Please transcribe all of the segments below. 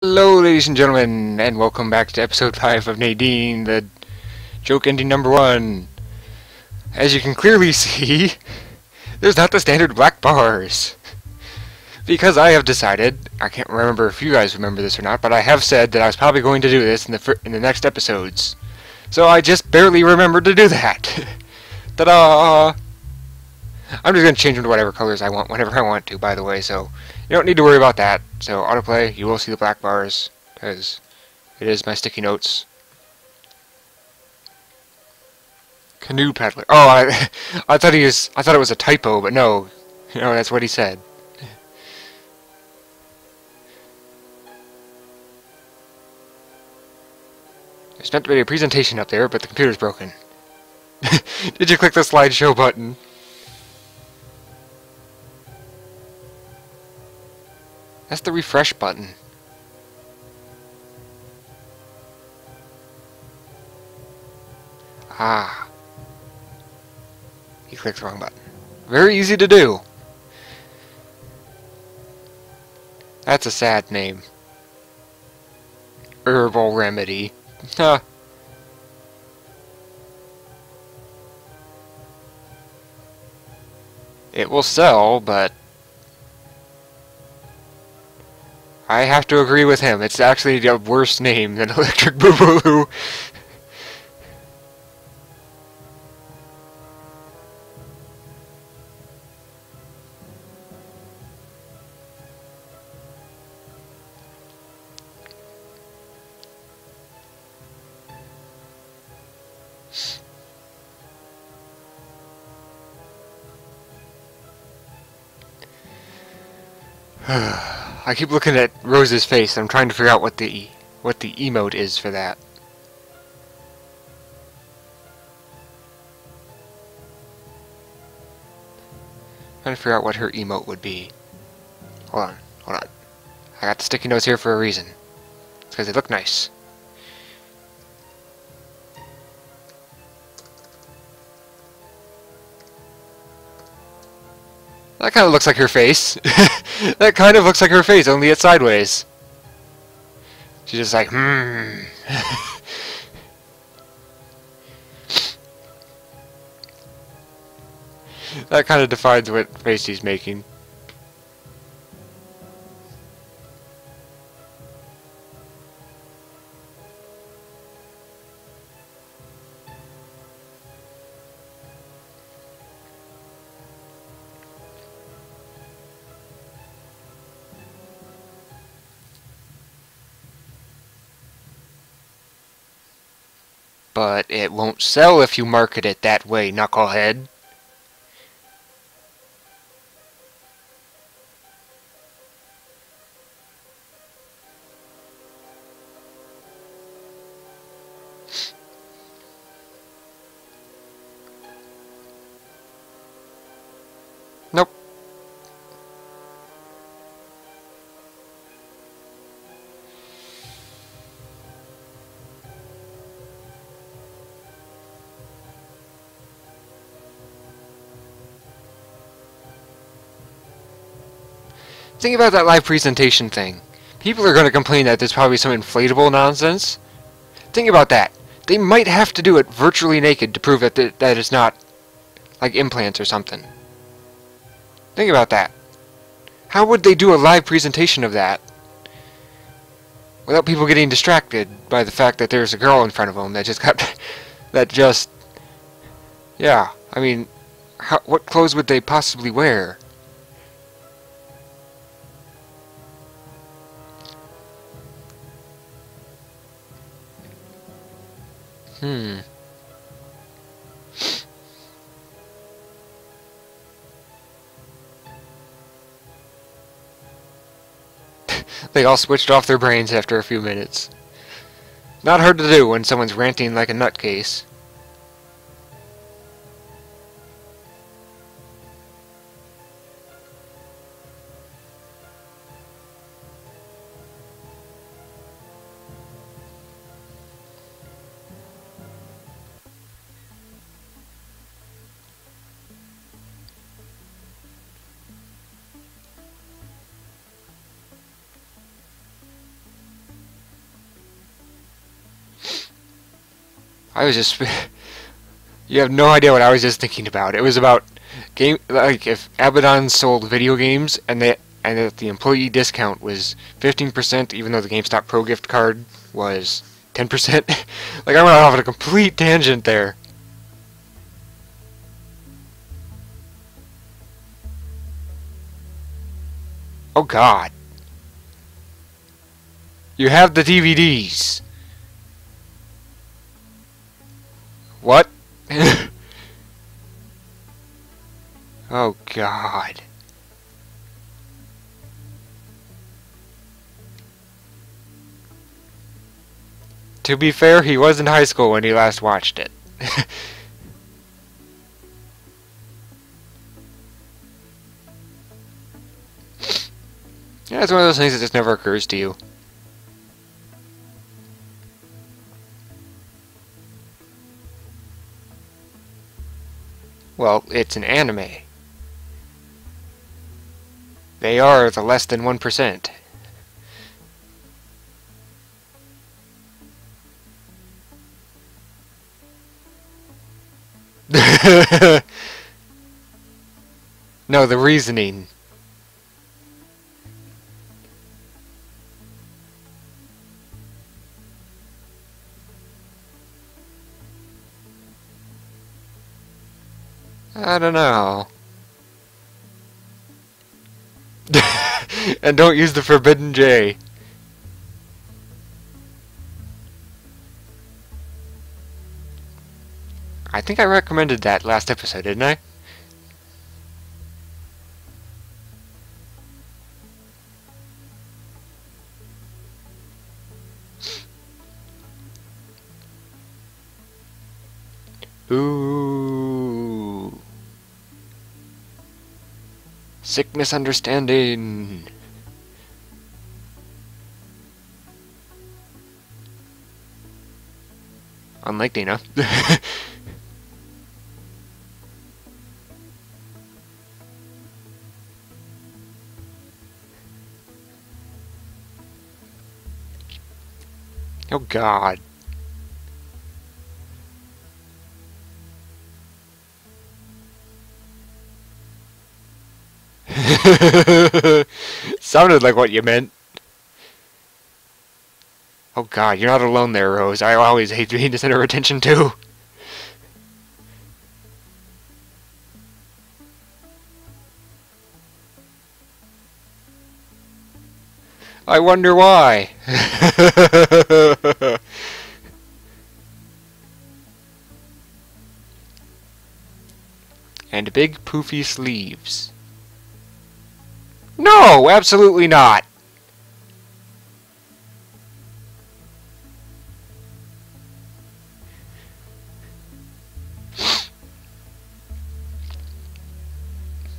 Hello, ladies and gentlemen, and welcome back to episode 5 of Nadine, the joke ending number 1. As you can clearly see, there's not the standard black bars. Because I have decided, I can't remember if you guys remember this or not, but I have said that I was probably going to do this in the next episodes. So I just barely remembered to do that. Ta-da! I'm just going to change them to whatever colors I want whenever I want to, by the way, so you don't need to worry about that. So autoplay, you will see the black bars, because it is my sticky notes. Canoe paddler. Oh, I thought it was a typo, but no, that's what he said. There's meant to be a presentation up there, but the computer's broken. Did you click the slideshow button? That's the refresh button. Ah. You clicked the wrong button. Very easy to do. That's a sad name. Herbal remedy. Huh. It will sell, but I have to agree with him. It's actually a worse name than Electric Boogaloo. I keep looking at Rose's face. I'm trying to figure out what the emote is for that. Trying to figure out what her emote would be. Hold on. I got the sticky notes here for a reason. It's because they look nice. That kind of looks like her face. That kind of looks like her face, only it's sideways. She's just like, That kind of defines what face she's making. But it won't sell if you market it that way, knucklehead. Nope. Think about that live presentation thing. People are going to complain that there's probably some inflatable nonsense. Think about that. They might have to do it virtually naked to prove that it's not like implants or something. Think about that. How would they do a live presentation of that without people getting distracted by the fact that there's a girl in front of them that just yeah, I mean, what clothes would they possibly wear? They all switched off their brains after a few minutes. Not hard to do when someone's ranting like a nutcase. I was just... You have no idea what I was just thinking about. It was about game, like if Abaddon sold video games and that the employee discount was 15%, even though the GameStop Pro gift card was 10%. Like I went off on a complete tangent there. Oh God. You have the DVDs. What? Oh God. To be fair, he was in high school when he last watched it. Yeah, it's one of those things that just never occurs to you. Well, it's an anime. They are the less than 1%. No, the reasoning. I don't know. And don't use the forbidden J. I think I recommended that last episode, didn't I? Ooh. Sick misunderstanding. Unlikely enough. Oh God. Sounded like what you meant. Oh God, you're not alone there, Rose. I always hate being the center of attention too. I wonder why. And big poofy sleeves. No, absolutely not.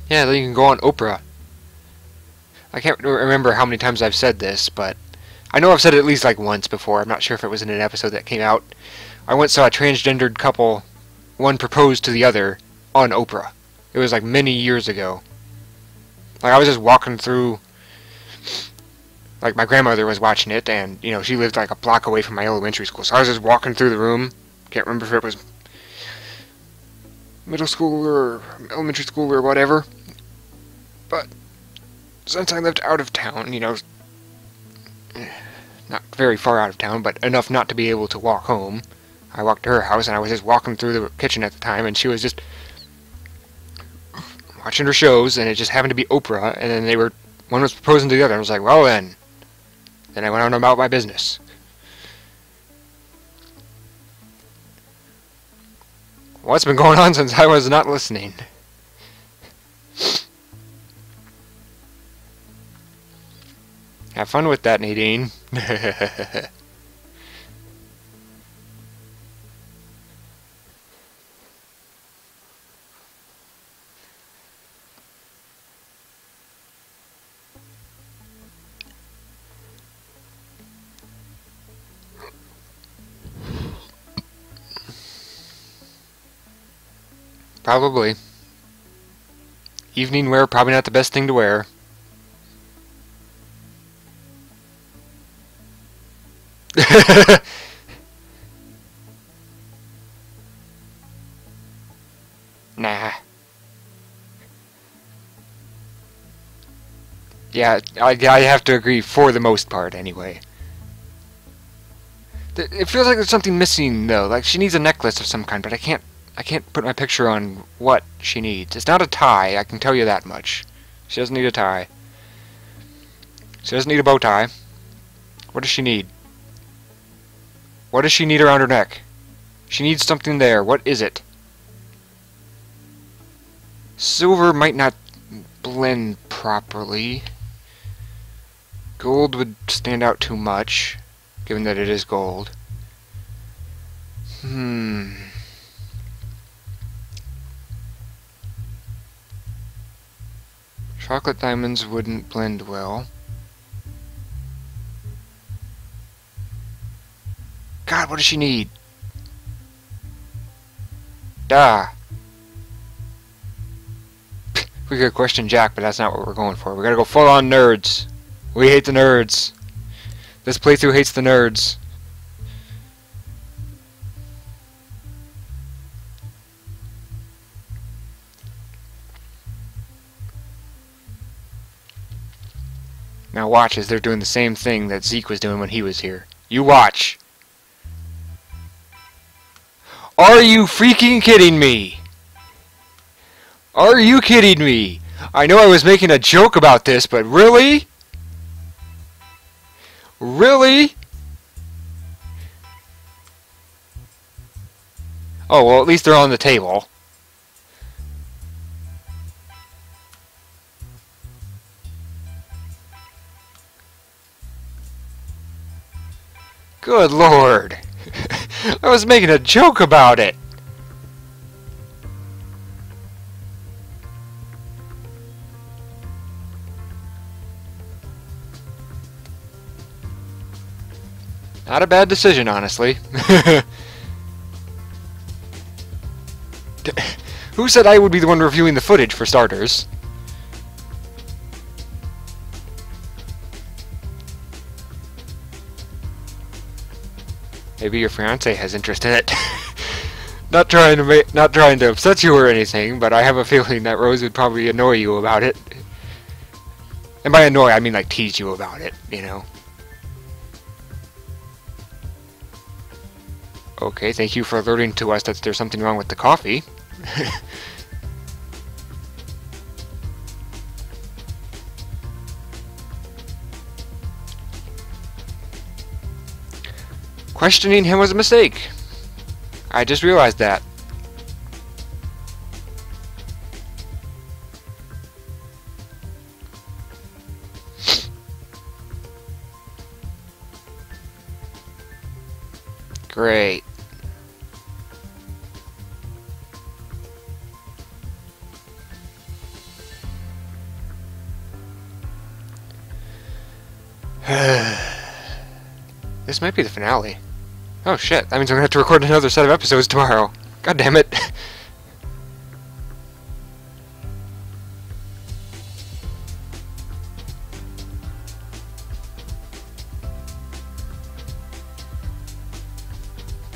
Yeah, then you can go on Oprah. I can't remember how many times I've said this, but I know I've said it at least like once before. I'm not sure if it was in an episode that came out. I once saw a transgendered couple, one proposed to the other, on Oprah. It was like many years ago. Like I was just walking through, like my grandmother was watching it, and you know she lived like a block away from my elementary school, so I was just walking through the room. Can't remember if it was middle school or elementary school or whatever. But since I lived out of town, you know, not very far out of town, but enough not to be able to walk home, I walked to her house, and I was just walking through the kitchen at the time, and she was just watching her shows, and it just happened to be Oprah, and then one was proposing to the other, and I was like, well then I went on about my business. What's been going on since I was not listening? Have fun with that, Nadine. Probably. Evening wear, probably not the best thing to wear. Yeah, I have to agree for the most part, anyway. It feels like there's something missing, though. Like, she needs a necklace of some kind, but I can't put my picture on what she needs. It's not a tie, I can tell you that much. She doesn't need a tie. She doesn't need a bow tie. What does she need? What does she need around her neck? She needs something there. What is it? Silver might not blend properly. Gold would stand out too much, given that it is gold. Chocolate diamonds wouldn't blend well. God, what does she need? Duh. We could question Jack, but that's not what we're going for. We gotta go full on nerds. We hate the nerds. This playthrough hates the nerds. Now watch as they're doing the same thing that Zeke was doing when he was here. You watch. Are you freaking kidding me? Are you kidding me? I know I was making a joke about this, but really? Really? Oh, well, at least they're on the table. Good Lord. I was making a joke about it. Not a bad decision, honestly. Who said I would be the one reviewing the footage, for starters? Maybe your fiance has interest in it. Not trying to upset you or anything, but I have a feeling that Rose would probably annoy you about it. And by annoy, I mean like tease you about it, you know. Okay, thank you for alerting to us that there's something wrong with the coffee. Questioning him was a mistake. I just realized that. Great. This might be the finale. Oh shit, that means I'm gonna have to record another set of episodes tomorrow. God damn it.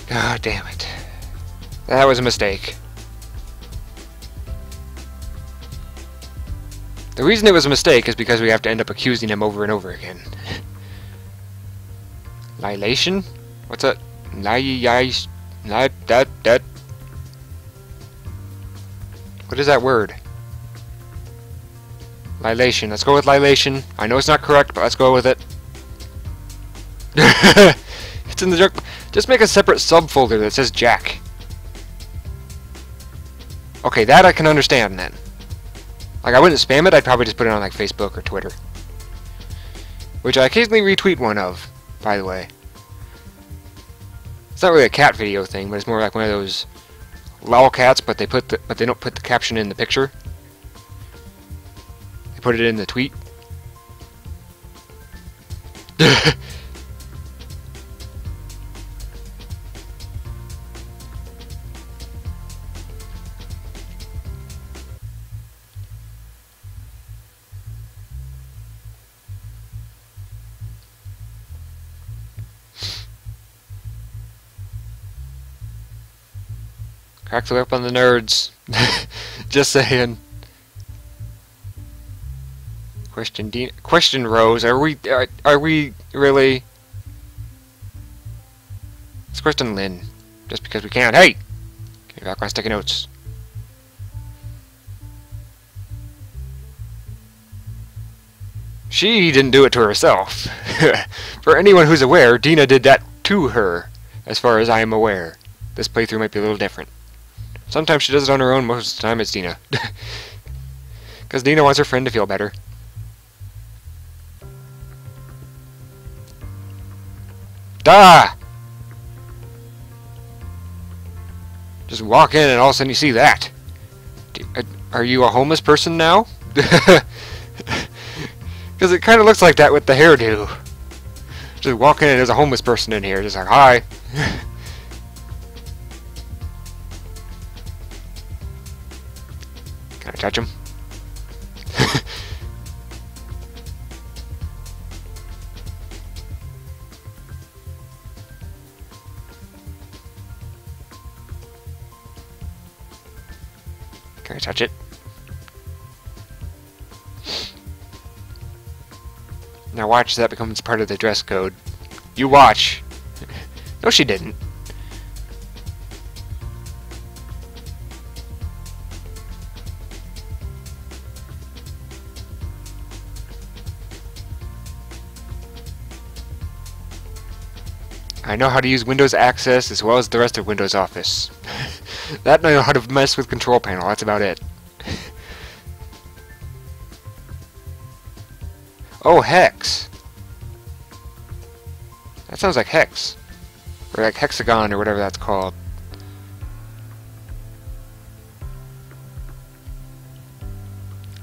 God damn it. That was a mistake. The reason it was a mistake is because we have to end up accusing him over and over again. Lilation? What's that? That. What is that word? Lilation. Let's go with lilation. I know it's not correct, but let's go with it. It's in the junk. Just make a separate subfolder that says Jack. Okay, that I can understand then. Like, I wouldn't spam it, I'd probably just put it on like Facebook or Twitter. Which I occasionally retweet one of, by the way. It's not really a cat video thing, but it's more like one of those lolcats, but they don't put the caption in the picture. They put it in the tweet. Crack the whip on the nerds. Just saying. Of Question Rose. Are we really? Let's question Lynn. Just because we can. Hey! Give me back my sticky notes. She didn't do it to herself. For anyone who's aware, Dina did that to her, as far as I am aware. This playthrough might be a little different. Sometimes she does it on her own, most of the time it's Dina. Because Dina wants her friend to feel better. Duh! Just walk in and all of a sudden you see that. Are you a homeless person now? Because it kind of looks like that with the hairdo. Just walk in and there's a homeless person in here. Just like, hi. Can I touch him? Can I touch it? Now watch, that becomes part of the dress code. You watch. No, she didn't. I know how to use Windows Access as well as the rest of Windows Office. That and I know how to mess with Control Panel, that's about it. Oh, Hex. That sounds like Hex. Or like Hexagon or whatever that's called.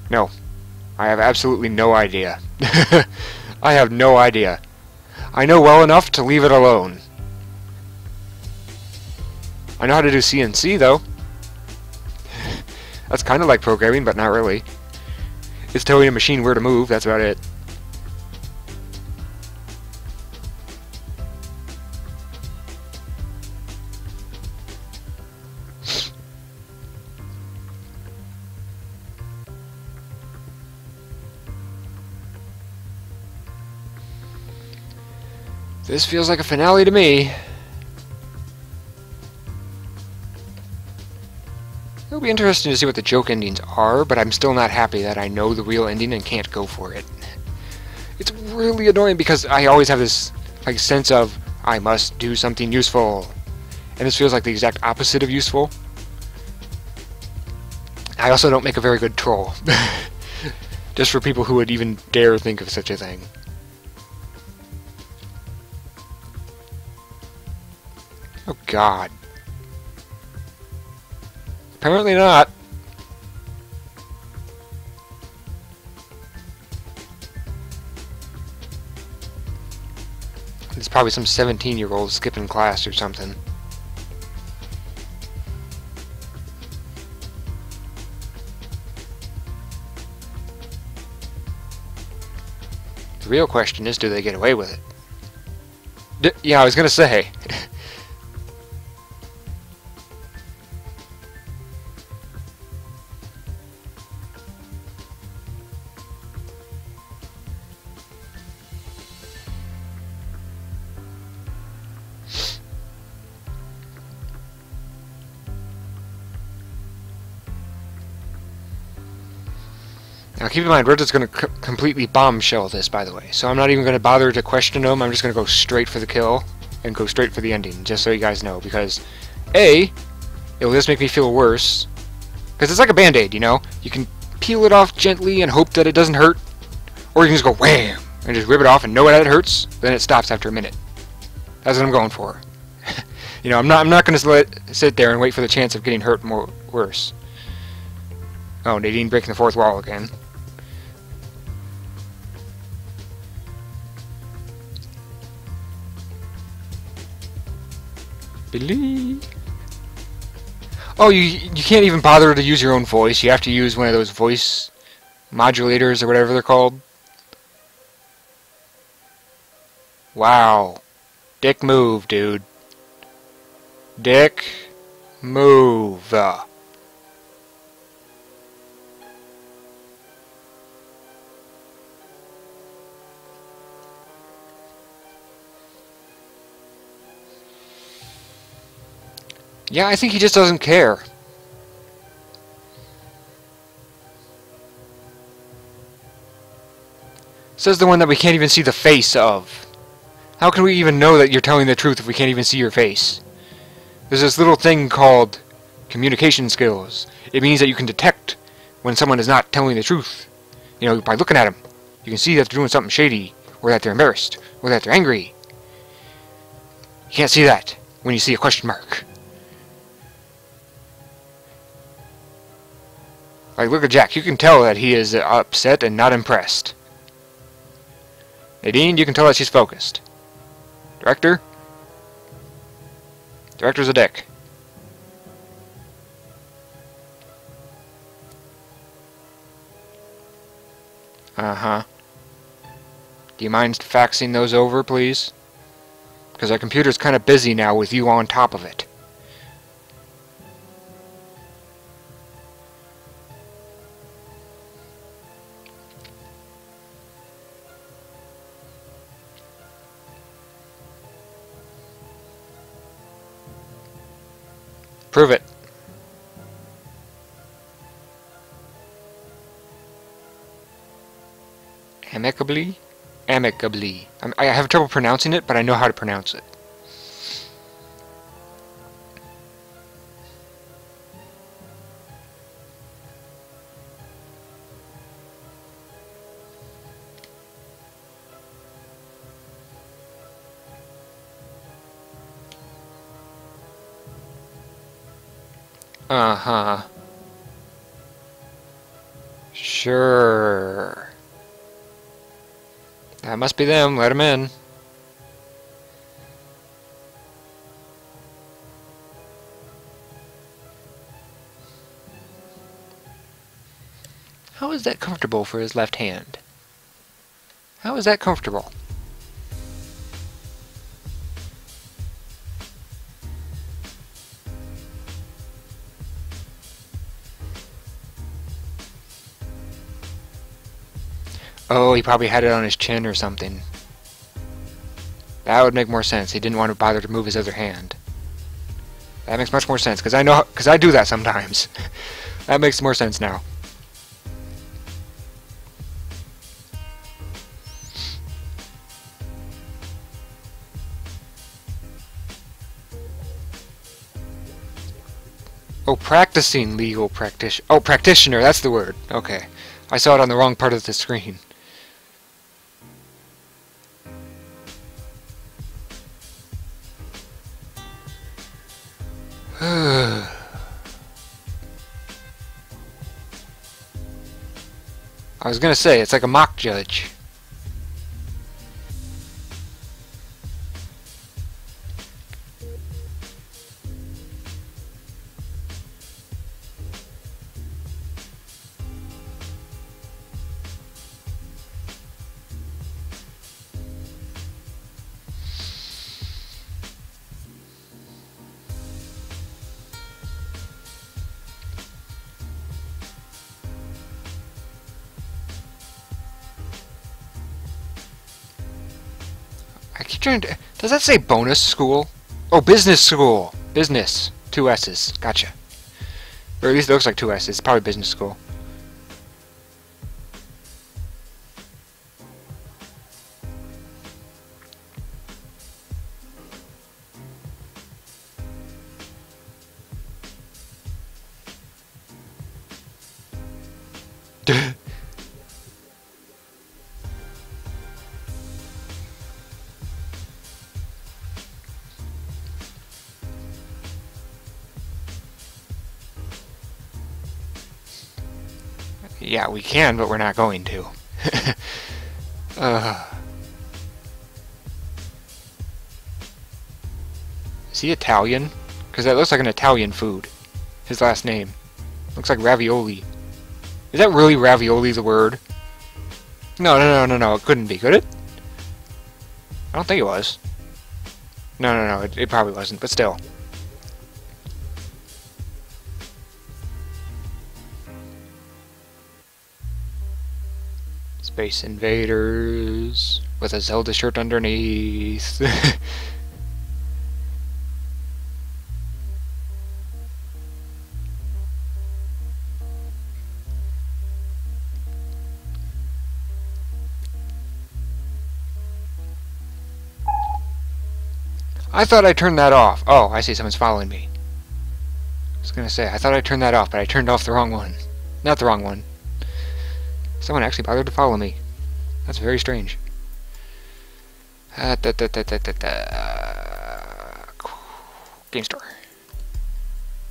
No. I have absolutely no idea. I have no idea. I know well enough to leave it alone. I know how to do CNC, though. That's kind of like programming, but not really. It's telling a machine where to move, that's about it. This feels like a finale to me. It'll be interesting to see what the joke endings are, but I'm still not happy that I know the real ending and can't go for it. It's really annoying because I always have this like sense of I must do something useful, and this feels like the exact opposite of useful. I also don't make a very good troll. Just for people who would even dare think of such a thing. Oh God. Apparently not. It's probably some 17-year-old skipping class or something. The real question is, do they get away with it? Yeah, I was gonna say. Now keep in mind, we're just going to completely bombshell this, by the way. So I'm not even going to bother to question them. I'm just going to go straight for the kill and go straight for the ending, just so you guys know. Because, A, it will just make me feel worse. Because it's like a band-aid, you know? You can peel it off gently and hope that it doesn't hurt. Or you can just go wham! And just rip it off and know that it hurts. Then it stops after a minute. That's what I'm going for. You know, I'm not going to sit there and wait for the chance of getting hurt worse. Oh, Nadine breaking the fourth wall again. Believe. Oh, you can't even bother to use your own voice. You have to use one of those voice modulators or whatever they're called. Wow. Dick move, dude. Dick move. Yeah, I think he just doesn't care. Says the one that we can't even see the face of. How can we even know that you're telling the truth if we can't even see your face? There's this little thing called communication skills. It means that you can detect when someone is not telling the truth. You know, by looking at them. You can see that they're doing something shady, or that they're embarrassed, or that they're angry. You can't see that when you see a question mark. Like, look at Jack. You can tell that he is upset and not impressed. Nadine, you can tell that she's focused. Director? Director's a dick. Uh-huh. Do you mind faxing those over, please? Because our computer's kind of busy now with you on top of it. Prove it. Amicably? Amicably. I have trouble pronouncing it, but I know how to pronounce it. Uh-huh. Sure. That must be them. Let them in. How is that comfortable for his left hand? How is that comfortable? Oh, he probably had it on his chin or something. That would make more sense. He didn't want to bother to move his other hand. That makes much more sense, because I do that sometimes. That makes more sense now. Oh, practicing legal practitioner. Oh, practitioner, that's the word. Okay. I saw it on the wrong part of the screen. I was gonna say, it's like a mock judge. I keep trying to... Does that say bonus school? Oh, business school. Business. 2 S's. Gotcha. Or at least it looks like 2 S's. It's probably business school. Yeah, we can, but we're not going to. Is he Italian? Because that looks like an Italian food. His last name. Looks like ravioli. Is that really ravioli the word? No, it couldn't be, could it? I don't think it was. No, it probably wasn't, but still. Space Invaders with a Zelda shirt underneath. I thought I turned that off. Oh, I see someone's following me. I was gonna say, I thought I turned that off, but I turned off the wrong one. Not the wrong one. Someone actually bothered to follow me. That's very strange. Game store.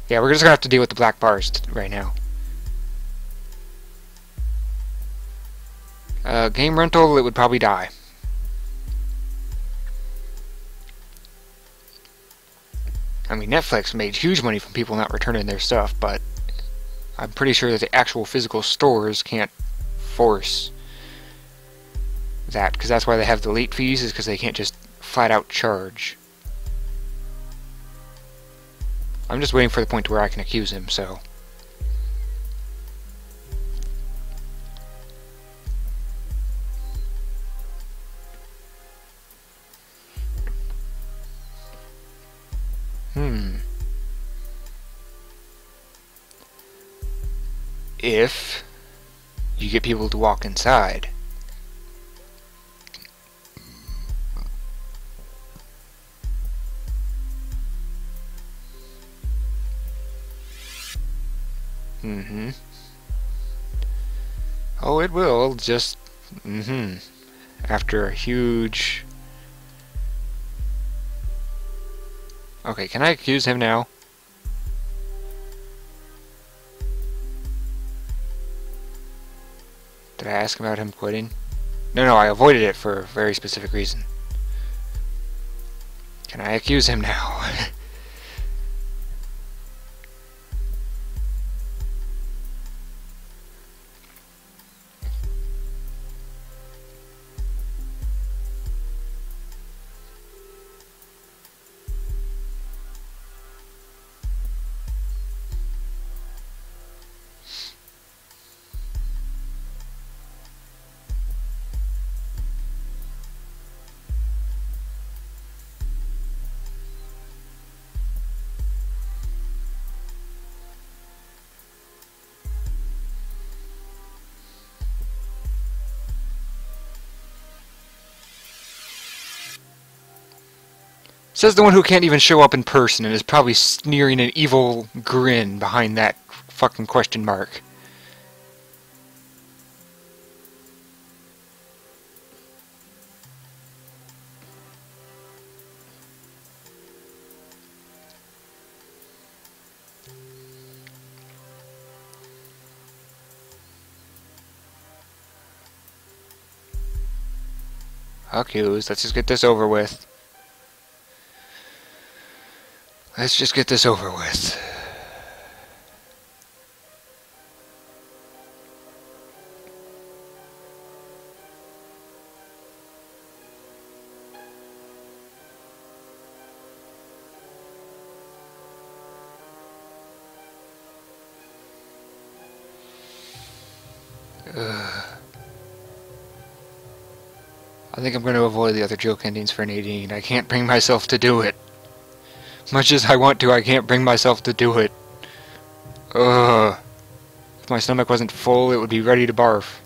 Yeah, we're just gonna have to deal with the black bars right now. Game rental, it would probably die. I mean, Netflix made huge money from people not returning their stuff, but I'm pretty sure that the actual physical stores can't force that, because that's why they have the late fees, is because they can't just flat out charge. I'm just waiting for the point to where I can accuse him, so... If you get people to walk inside. Oh, it will, just... After a huge... Okay, can I accuse him now? Did I ask about him quitting? No, I avoided it for a very specific reason. Can I accuse him now? Says the one who can't even show up in person and is probably sneering an evil grin behind that fucking question mark. Accused. Let's just get this over with. Let's just get this over with. I think I'm going to avoid the other joke endings for Nadine. I can't bring myself to do it. Much as I want to, I can't bring myself to do it. Ugh. If my stomach wasn't full, it would be ready to barf.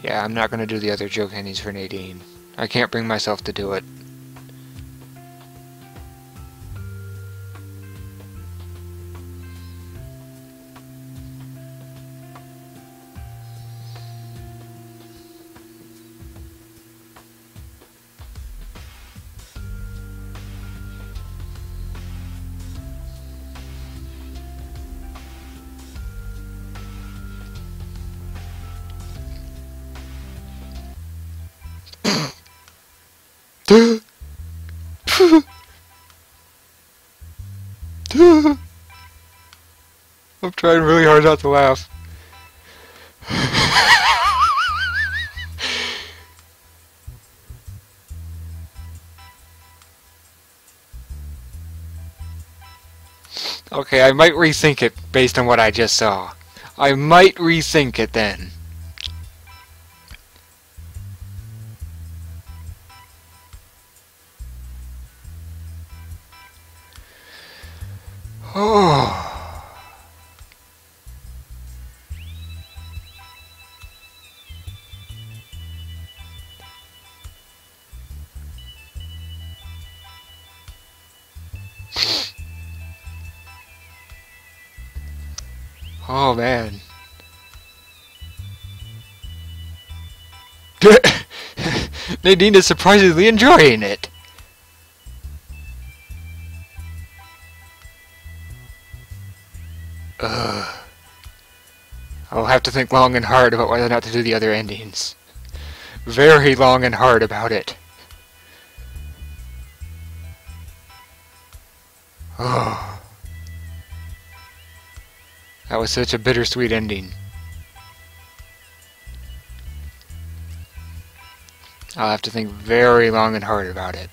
Yeah, I'm not gonna do the other joke endings for Nadine. I can't bring myself to do it. I'm trying really hard not to laugh. Okay, I might rethink it based on what I just saw. I might rethink it then. Oh. Oh man. Nadine is surprisingly enjoying it. I'll have to think long and hard about whether or not to do the other endings. Very long and hard about it. Oh. That was such a bittersweet ending. I'll have to think very long and hard about it.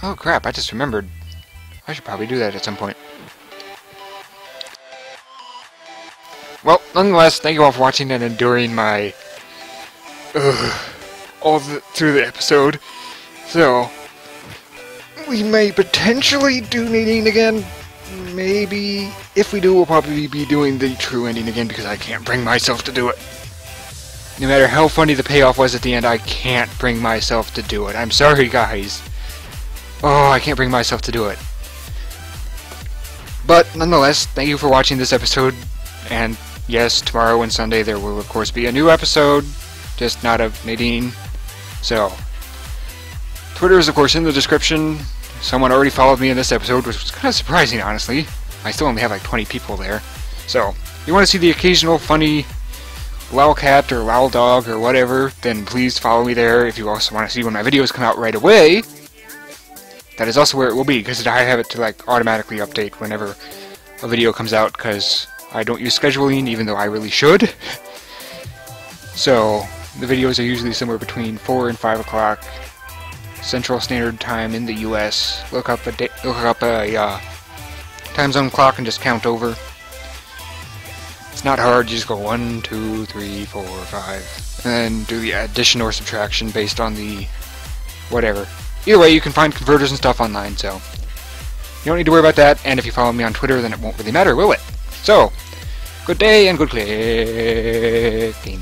Oh crap, I just remembered. I should probably do that at some point. Well, nonetheless, thank you all for watching and enduring my... through the episode. So, we may potentially do Nadine again. Maybe. If we do, we'll probably be doing the true ending again because I can't bring myself to do it. No matter how funny the payoff was at the end, I can't bring myself to do it. I'm sorry, guys. Oh, I can't bring myself to do it. But, nonetheless, thank you for watching this episode. And, yes, tomorrow and Sunday there will, of course, be a new episode. Just not of Nadine. So, Twitter is, of course, in the description. Someone already followed me in this episode, which was kind of surprising, honestly. I still only have like 20 people there. So, if you want to see the occasional funny lolcat or loldog or whatever, then please follow me there. If you also want to see when my videos come out right away, that is also where it will be, because I have it to like automatically update whenever a video comes out, because I don't use scheduling, even though I really should. So, the videos are usually somewhere between 4 and 5 o'clock Central Standard Time in the US. Look up a time zone clock and just count over. It's not hard, you just go 1, 2, 3, 4, 5, and then do the addition or subtraction based on the whatever. Either way, you can find converters and stuff online, so you don't need to worry about that, and if you follow me on Twitter, then it won't really matter, will it? So, good day and good clicking.